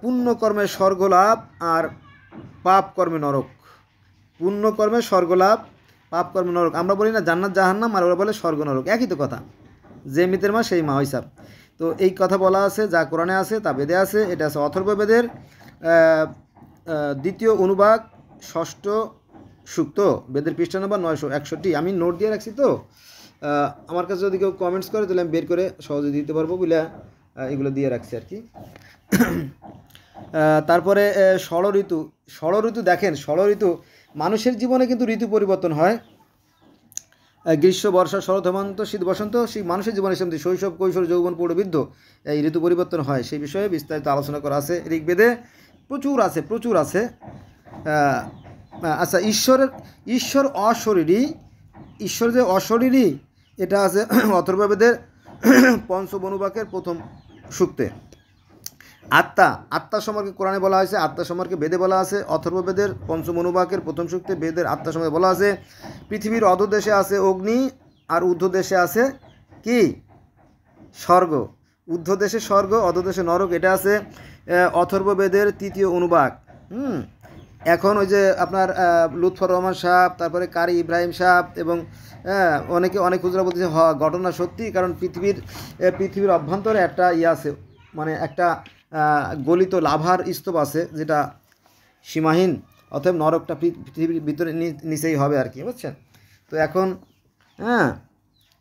পুণ্যকর্মের স্বর্গলাভ আর পাপ কর্মে নরক। পুণ্যকর্মে স্বর্গলাভ, পাপ কর্মে নরক। আমরা বলি না জান্নাত জাহান্নাম, আর ওরা বলে স্বর্গ নরক, একই তো কথা। যে মিতের মা সেই মা হিসাব। তো এই কথা বলা আছে, যা কোরআনে আছে তা বেদে আছে। এটা আছে অথর্ববেদের 2য় অনুবাক 6ষ্ঠ সূক্ত, বেদের পৃষ্ঠা নম্বর 961। আমি নোট দিয়ে রাখছি, তো আমার কাছে যদি কেউ কমেন্টস করে তাহলে আমি বের করে সহজে দিতে পারবো বলে এগুলো দিয়ে রাখছি আর কি। তারপরে ষড়ঋতু দেখেন, ষড়ঋতু মানুষের জীবনে কিন্তু ঋতু পরিবর্তন হয়। গ্রীষ্ম, বর্ষা, শরৎ, হেমন্ত, শীত, বসন্ত, সেই মানুষের জীবনে সেমনি শৈশব, কৈশোর, যৌবন, প্রৌঢ়বৃদ্ধ, এই ঋতু পরিবর্তন হয়। সেই বিষয়ে বিস্তারিত আলোচনা করা আছে ঋগ্বেদে, প্রচুর আছে। আচ্ছা, ঈশ্বর অশরীরী, ঈশ্বর যে অশরীরী, এটা আছে অথর্ববেদের 5ম অনুবাকের 1ম সূক্তে। আত্মা সম্পর্কে কোরআনে বলা হয়েছে, আত্মা সম্পর্কে বেদে বলা আছে। অথর্ববেদের 5ম অনুবাকের 1ম সূক্তে বেদের আত্মা সম্পর্কে বলা আছে পৃথিবীর অধোদেশে আছে অগ্নি, আর ঊর্ধ্বদেশে আছে কি স্বর্গ। ঊর্ধ্বদেশে স্বর্গ, অধোদেশে নরক, এটা আছে অথর্ববেদের 3য় অনুবাক। এখন ওই যে আপনার লুৎফর রহমান সাহেব, তারপরে কারি ইব্রাহিম সাহেব এবং অনেক হুজুরা বলতেছে ঘটনা সত্যি, কারণ পৃথিবীর অভ্যন্তরে একটা আছে, মানে একটা গলিত লাভার স্তূপ আছে যেটা সীমাহীন, অতএব নরকটা পৃথিবীর ভিতরে নিচেই হবে আর কি, বুঝছেন? তো এখন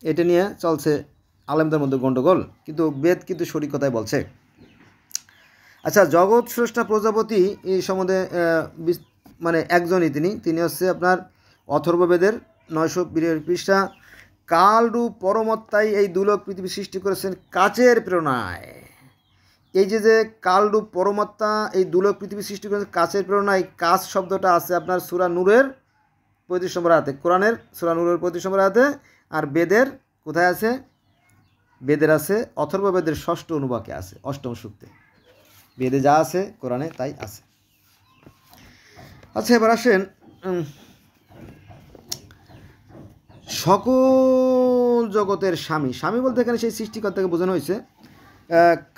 এটা নিয়ে চলছে আলেমদের মধ্যে গণ্ডগোল, কিন্তু বেদ কিন্তু সঠিক কথাই বলছে। আচ্ছা, জগৎ স্রষ্টা প্রজাপতি এই সম্বন্ধে মানে একজনই, তিনি হচ্ছে আপনার অথর্ববেদের 982 পৃষ্ঠা। কালরূপ পরমত্তাই এই দুলোক পৃথিবী সৃষ্টি করেছেন কাচের প্রেরণায়। এই যে কালরূপ পরমাত্মা এই দুলোক পৃথিবী সৃষ্টি করেছেন কাচের প্রেরণায়, কাচ শব্দটা আছে আপনার সূরা নূরের 35 নম্বর আয়াতে, কোরআনের সূরা নূরের 35 নম্বর আয়াতে। আর বেদের কোথায় আছে? বেদের আছে অথর্ববেদের 6ষ্ঠ অনুবাকে আছে, 8ম সূক্তে। বেদে যা আছে কোরআনে তাই আছে। আচ্ছা, এবার আসেন সকল জগতের স্বামী বলতে এখানে সেই সৃষ্টিকর্তাকে বোঝানো হয়েছে।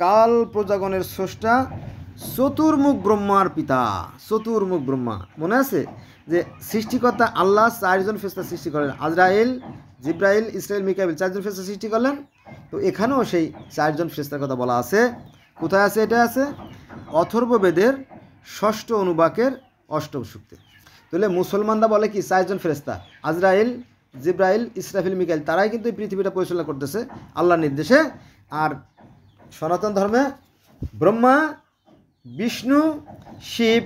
কাল প্রজাগণের স্রষ্টা চতুর্মুখ ব্রহ্মার পিতা। চতুর্মুখ ব্রহ্মা মনে আছে যে সৃষ্টিকর্তা আল্লাহ 4জন ফেরেশতা সৃষ্টি করেন, আজরাইল, জিব্রাইল, ইসরাইল, মিকাইল, 4জন ফেরেশতা সৃষ্টি করলেন। তো এখানেও সেই 4জন ফেরেশতার কথা বলা আছে। কোথায় আছে? এটা আছে অথর্ববেদের 6ষ্ঠ অনুবাকের 8ম সূক্তে। তাহলে মুসলমানরা বলে কি 4জন ফেরেশতা, আজরাইল, জিব্রাইল, ইসরাফিল, মিকাইল, তারাই কিন্তু এই পৃথিবীটা পরিচালনা করতেছে আল্লাহর নির্দেশে। আর সনাতন ধর্মে ব্রহ্মা, বিষ্ণু, শিব,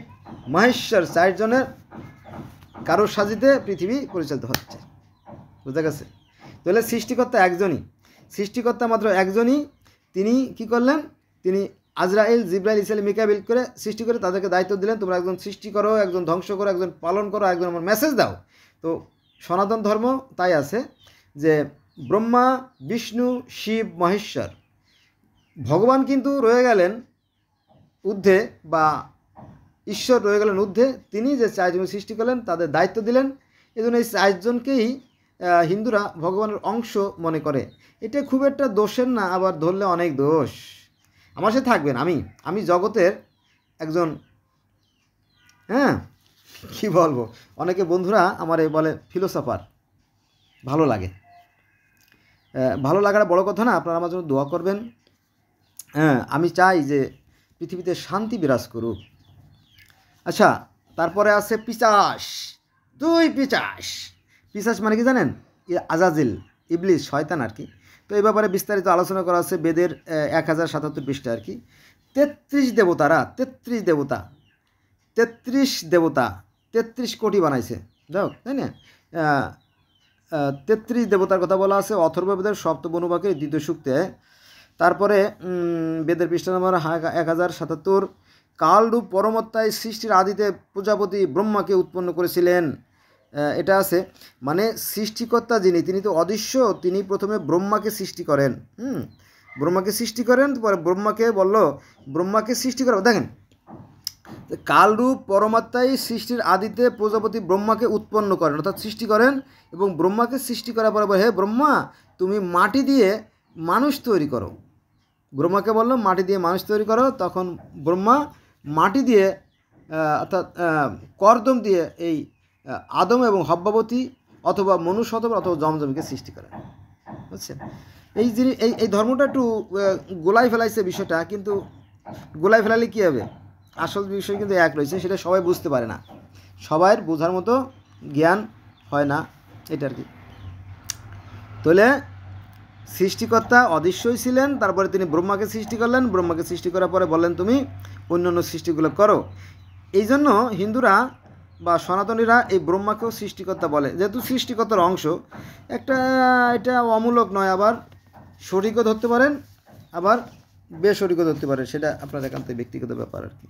মহেশ্বর 4জনের কারোর সাজিতে পৃথিবী পরিচালিত হচ্ছে। বুঝা গেছে? তাহলে সৃষ্টিকর্তা একজনই, সৃষ্টিকর্তা মাত্র একজনই। তিনি কি করলেন? তিনি আজরাইল, জিব্রাইল, ইসরাইল, মিকাইল করে সৃষ্টি করে তাদেরকে দায়িত্ব দিলেন, তোমরা একজন সৃষ্টি করো, একজন ধ্বংস করো, একজন পালন করো, একজন আমার মেসেজ দাও। তো সনাতন ধর্ম তাই আছে যে ব্রহ্মা, বিষ্ণু, শিব, মহেশ্বর, ভগবান কিন্তু রয়ে গেলেন ঊর্ধ্বে, বা ঈশ্বর রয়ে গেলেন ঊর্ধ্বে। তিনি যে 4জন সৃষ্টি করলেন তাদের দায়িত্ব দিলেন। এই জন্য এই 4জনকেই হিন্দুরা ভগবানের অংশ মনে করে। এটা খুব একটা দোষের না, আবার ধরলে অনেক দোষ। আমার সাথে থাকবেন, আমি জগতের একজন, কি বলবো, অনেকে বন্ধুরা আমার বলে ফিলোসফার। ভালো লাগে, ভালো লাগাটা বড় কথা না। আপনারা আমার জন্য দোয়া করবেন। আমি চাই যে পৃথিবীতে শান্তি বিরাজ করুক। আচ্ছা, তারপরে আছে পিশাচ। 2 পিশাচ মানে কি জানেন? আজাজিল, ইবলিস, শয়তান আর কি। তো এই ব্যাপারে বিস্তারিত আলোচনা করা আছে বেদের 1077 পৃষ্ঠা আর কি। 33 দেবতারা, 33 দেবতা 33 কোটি বানাইছে, যাও, তাই না? 33 দেবতার কথা বলা আছে অথর্ববেদের 7ম অনুবাকের 2য় সূক্তে। তারপরে বেদের পৃষ্ঠা নম্বর 1077, কালরূপ পরমাত্মায় সৃষ্টির আদিতে প্রজাপতি ব্রহ্মাকে উৎপন্ন করেছিলেন। এটা আছে, মানে সৃষ্টিকর্তা যিনি, তিনি তো অদৃশ্য। তিনি প্রথমে ব্রহ্মাকে সৃষ্টি করেন। ব্রহ্মাকে সৃষ্টি করেন, পরে ব্রহ্মাকে বলল ব্রহ্মাকে সৃষ্টি করো। দেখেন, কালরূপ পরমাত্মায় সৃষ্টির আদিতে প্রজাপতি ব্রহ্মাকে উৎপন্ন করেন, অর্থাৎ সৃষ্টি করেন। এবং ব্রহ্মাকে সৃষ্টি করার পরে হে ব্রহ্মা, তুমি মাটি দিয়ে মানুষ তৈরি করো। ব্রহ্মাকে বললো মাটি দিয়ে মানুষ তৈরি করো। তখন ব্রহ্মা মাটি দিয়ে, অর্থাৎ কর্দম দিয়ে এই আদম এবং হব্বাবতী অথবা মনুষ্য অথবা জমজমকে সৃষ্টি করে। বুঝছেন? এই ধর্মটা একটু গোলাই ফেলাইছে বিষয়টা, কিন্তু গোলাই ফেলালে কী হবে? আসল বিষয় কিন্তু এক রয়েছে, সেটা সবাই বুঝতে পারে না, সবার বোঝার মতো জ্ঞান হয় না, এটা আর কি। তাহলে সৃষ্টিকর্তা অদৃশ্যই ছিলেন, তারপরে তিনি ব্রহ্মাকে সৃষ্টি করলেন। ব্রহ্মাকে সৃষ্টি করার পরে বললেন তুমি অন্যান্য সৃষ্টিগুলো করো। এই জন্য হিন্দুরা বা সনাতনীরা এই ব্রহ্মাকেও সৃষ্টিকর্তা বলে, যেহেতু সৃষ্টিকর্তার অংশ। এটা অমূলক নয়, আবার সঠিকও ধরতে পারেন, আবার বেসঠিকও ধরতে পারেন, সেটা আপনার একান্ত ব্যক্তিগত ব্যাপার আর কি।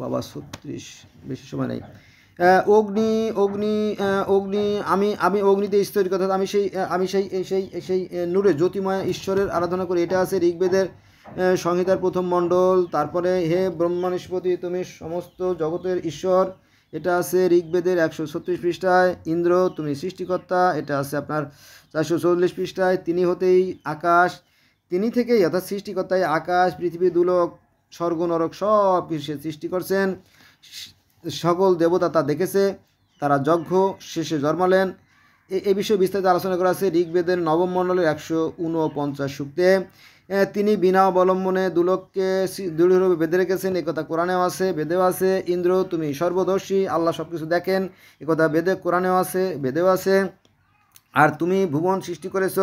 বাবা 36, বেশি সময় নেই। অগ্নি আমি অগ্নিতে স্থির কথা, আমি সেই নূরে জ্যোতিময় ঈশ্বরের আরাধনা করি। এটা আছে ঋগ্বেদের সংহিতার 1ম মণ্ডল। তারপরে হে ব্রহ্মনিষ্পতি, তুমি সমস্ত জগতের ঈশ্বর। এটা আছে ঋগ্বেদের 136 পৃষ্ঠায়। ইন্দ্র, তুমি সৃষ্টিকর্তা। এটা আছে আপনার 440 পৃষ্ঠায়। তিনি হতেই আকাশ, তিনি থেকেই, অর্থাৎ সৃষ্টিকর্তায় আকাশ, পৃথিবী, দুলোক স্বর্গ নরক সব কিছু সে সৃষ্টি করছেন। সকল দেবতা তা দেখেছে, তারা যজ্ঞ শেষে জন্মালেন। এই বিষয়ে বিস্তারিত আলোচনা করা আছে ঋগ্বেদের নবম মণ্ডলের 149 সূক্তে। তিনি বিনা অবলম্বনে দুলোককে দৃঢ়ভাবে বেঁধে রেখেছেন, একথা কোরআনেও আছে, বেদেও আছে। ইন্দ্র তুমি সর্বদর্শী, আল্লাহ সব কিছু দেখেন, একথা বেদে কোরআনেও আছে, বেদেও আছে। আর তুমি ভুবন সৃষ্টি করেছ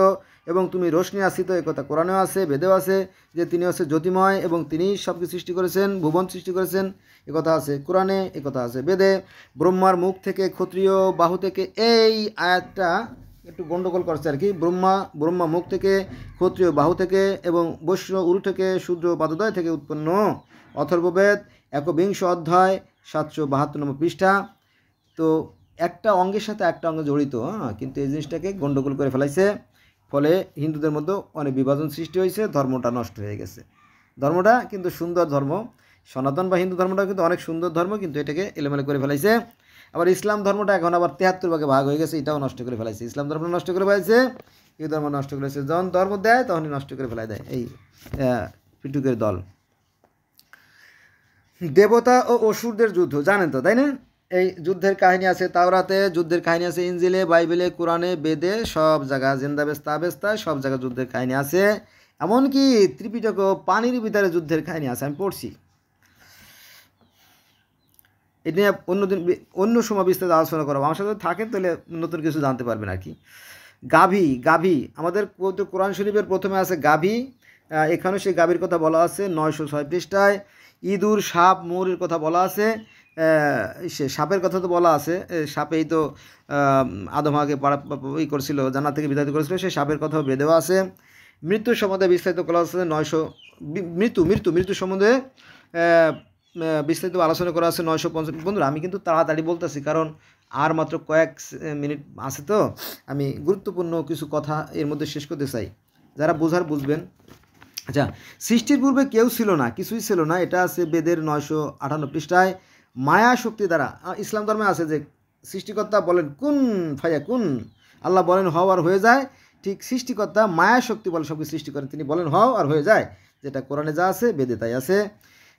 এবং তুমি রোশনি আসিত, একথা কোরআনেও আছে, বেদেও আছে, যে তিনি হচ্ছে জ্যোতিময় এবং তিনি সব কিছু সৃষ্টি করেছেন, ভুবন সৃষ্টি করেছেন, একথা আছে কোরআনে, একথা আছে বেদে। ব্রহ্মার মুখ থেকে, ক্ষত্রিয় বাহু থেকে, এই আয়াতটা একটু গণ্ডগোল করছে আর কি। ব্রহ্মা মুখ থেকে, ক্ষত্রিয় বাহু থেকে এবং বৈশ্য উরু থেকে, শূদ্র পাদোদয় থেকে উৎপন্ন। অথর্ববেদ 1 অধ্যায় 772 নম্বর পৃষ্ঠা। তো একটা অঙ্গের সাথে একটা অঙ্গ জড়িত, কিন্তু এই জিনিসটাকে গণ্ডগোল করে ফেলাইছে, ফলে হিন্দুদের মধ্যে অনেক বিভাজন সৃষ্টি হয়েছে, ধর্মটা নষ্ট হয়ে গেছে। ধর্মটা কিন্তু সুন্দর ধর্ম, সনাতন বা হিন্দু ধর্মটা কিন্তু অনেক সুন্দর ধর্ম, কিন্তু এটাকে এলোমেলো করে ফেলাইছে। আবার ইসলাম ধর্মটা এখন আবার 73 ভাগে ভাগ হয়ে গেছে, এটাও নষ্ট করে ফেলাইছে। ইসলাম ধর্ম নষ্ট করে ফেলাইছে, এই ধর্ম নষ্ট করেছে। যখন ধর্ম দেয় তখনই নষ্ট করে ফেলাই দেয় এই পিটুকের দল। দেবতা ও অসুরদের যুদ্ধ জানেন তো, তাই না? এই যুদ্ধের কাহিনী আছে তাওরাতে, যুদ্ধের কাহিনী আছে ইনজিলে, বাইবেলে, কোরআনে, বেদে, সব জায়গা জিন্দাবেস্তায় সব জায়গায় যুদ্ধের কাহিনী আছে। এমনকি ত্রিপিটক পানির ভিতরে যুদ্ধের কাহিনী আছে, আমি পড়ছি। এটা নিয়ে অন্য সময় বিস্তারিত আলোচনা করবো। আমার সাথে থাকেন তাহলে নতুন কিছু জানতে পারবেন আর কি। গাভী আমাদের কোরআন শরীফের প্রথমে আছে গাভী। এখানে সেই গাভীর কথা বলা আছে 906 পৃষ্ঠায়। ইঁদুর, সাপ, ময়ূরের কথা বলা আছে। সে সাপের কথা তো বলা আছে, সাপেই তো আদম হাওয়াকে ই করছিল, জান্নাত থেকে বিতাড়িত করেছিল, সেই সাপের কথাও বেদেও আছে। মৃত্যুর সম্বন্ধে বিস্তারিত করা আছে 900। মৃত্যু সম্বন্ধে বিস্তারিত আলোচনা করা আছে 950। বন্ধুরা আমি কিন্তু তাড়াতাড়ি বলতেছি, কারণ আর মাত্র কয়েক মিনিট আছে, তো আমি গুরুত্বপূর্ণ কিছু কথা এর মধ্যে শেষ করতে চাই, যারা বুঝবেন। আচ্ছা, সৃষ্টির পূর্বে কেউ ছিল না, কিছুই ছিল না, এটা আছে বেদের 958 পৃষ্ঠায়। মায়া শক্তি দ্বারা, ইসলাম ধর্মে আছে যে সৃষ্টিকর্তা বলেন কুন ফায়া কুন, আল্লাহ বলেন হও আর হয়ে যায়। ঠিক সৃষ্টিকর্তা মায়া শক্তি বলে সব কিছু সৃষ্টি করেন, তিনি বলেন হও আর হয়ে যায়, যেটা কোরআনে যা আছে বেদে তাই আছে।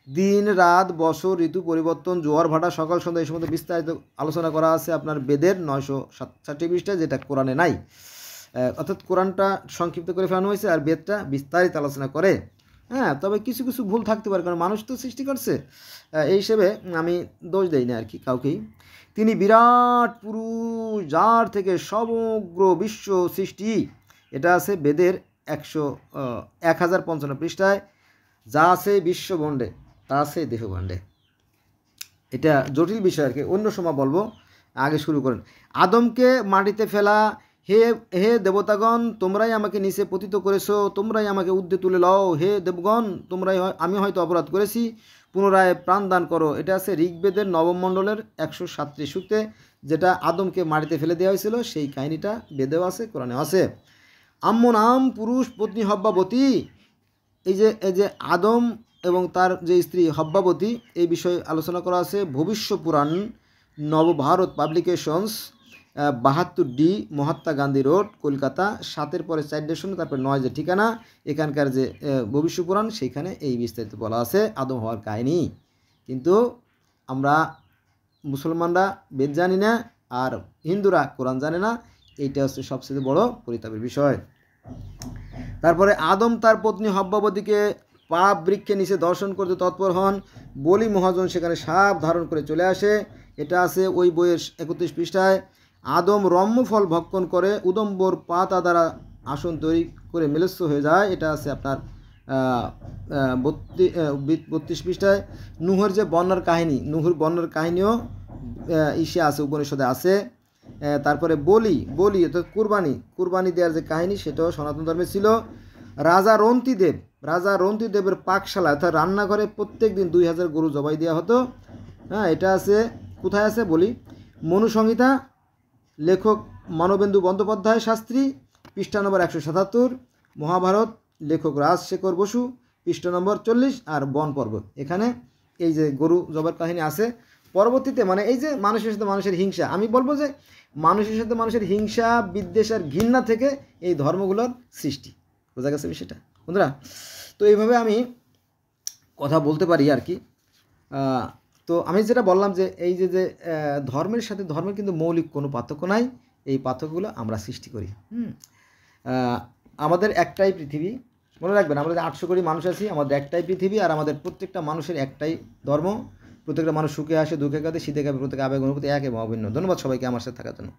দিন রাত, বছর, ঋতু পরিবর্তন, জোয়ার ভাটা, সকাল সন্ধ্যা, এই সম্বন্ধে বিস্তারিত আলোচনা করা আছে আপনার বেদের 960 পৃষ্ঠায়, যেটা কোরআনে নাই। অর্থাৎ কোরআনটা সংক্ষিপ্ত করে ফেলানো হয়েছে আর বেদটা বিস্তারিত আলোচনা করে। তবে কিছু কিছু ভুল থাকতে পারে, কারণ মানুষ তো সৃষ্টি করছে, এই হিসেবে আমি দোষ দেই না আর কি কাউকেই। তিনি বিরাট পুরুষ, যার থেকে সমগ্র বিশ্ব সৃষ্টি, এটা আছে বেদের 1055 পৃষ্ঠায়। যা আছে বিশ্ববণ্ডে তা আছে দেহবণ্ডে। এটা জটিল বিষয় আর কি, অন্য সময় বলবো, আগে শুরু করেন। আদমকে মাটিতে ফেলা, হে দেবতাগণ, তোমরাই আমাকে নিচে পতিত করেছো, তোমরাই আমাকে ঊর্ধ্বে তুলে লও। হে দেবগণ, আমি হয়তো অপরাধ করেছি, পুনরায় প্রাণ দান করো। এটা আছে ঋগ্বেদের নবম মণ্ডলের 137 সূক্তে, যেটা আদমকে মাটিতে ফেলে দেওয়া হয়েছিল, সেই কাহিনীটা বেদেও আছে, কোরআনেও আছে। আম্ম নাম পুরুষ পত্নী হব্বাবতী, এই যে আদম এবং তার যে স্ত্রী হব্বাবতী, এই বিষয়ে আলোচনা করা আছে Bhavishya Puran, Navabharat publications, 72D Mahatma Gandhi road, Kolkata. 7-এর পরে 4-0, তারপর 9 যে ঠিকানা, এখানকার যে ভবিষ্য পুরাণ, সেইখানে এই বিস্তারিত বলা আছে আদম হওয়ার কাহিনী। কিন্তু আমরা মুসলমানরা বেদ জানি না, আর হিন্দুরা কোরআন জানে না, এইটা হচ্ছে সবচেয়ে বড় পরিতাপের বিষয়। তারপরে আদম তার পত্নী হব্বাবতীকে পাপ বৃক্ষের নিচে দর্শন করতে তৎপর হন। বলি মহাজন সেখানে সাপ ধারণ করে চলে আসে, এটা আছে ওই বইয়ের 31 পৃষ্ঠায়। আদম রম্যফল ভক্ষণ করে উদম্বর পাতা দ্বারা আসন তৈরি করে মেলস্য হয়ে যায়, এটা আছে আপনার 32 পৃষ্ঠায়। নুহের যে বন্যার কাহিনী, নুহুর বন্যার কাহিনীও ইসে আছে, উপনিষদে আছে। তারপরে বলি অর্থাৎ কুরবানি দেওয়ার যে কাহিনী, সেটাও সনাতন ধর্মে ছিল। রাজা রন্তিদেবের পাকশালা অর্থাৎ রান্নাঘরে প্রত্যেক দিন 2000 গরু জবাই দেওয়া হতো। এটা আছে কোথায় আছে বলি, মনুসংহিতা, লেখক মানবেন্দু বন্দ্যোপাধ্যায় শাস্ত্রী, পৃষ্ঠা নম্বর 177। মহাভারত, লেখক রাজশেখর বসু, পৃষ্ঠা নম্বর 40। আর বন পর্বত, এখানে এই যে গরু জবার কাহিনী আছে। পরবর্তীতে মানে এই যে মানুষের সাথে মানুষের হিংসা, আমি বলবো যে মানুষের সাথে মানুষের হিংসা, বিদ্বেষ আর ঘৃণা থেকে এই ধর্মগুলোর সৃষ্টি। বোঝা গেছে বিষয়টা বন্ধুরা? তো এইভাবে আমি কথা বলতে পারি আর কি। তো আমি যেটা বললাম যে এই যে যে ধর্মের সাথে ধর্মের কিন্তু মৌলিক কোনো পার্থক্য নাই, এই পার্থক্যগুলো আমরা সৃষ্টি করি। আমাদের একটাই পৃথিবী, মনে রাখবেন আমরা যে 800 কোটি মানুষ আছি, আমাদের একটাই পৃথিবী, আর আমাদের প্রত্যেকটা মানুষের একটাই ধর্ম। প্রত্যেকটা মানুষ সুখে আসে, দুঃখে কাঁদে, শীতে কাঁপে, প্রত্যেক আবেগ অনুভূতি এক এবং অভিন্ন। ধন্যবাদ সবাইকে আমার সাথে থাকার জন্য।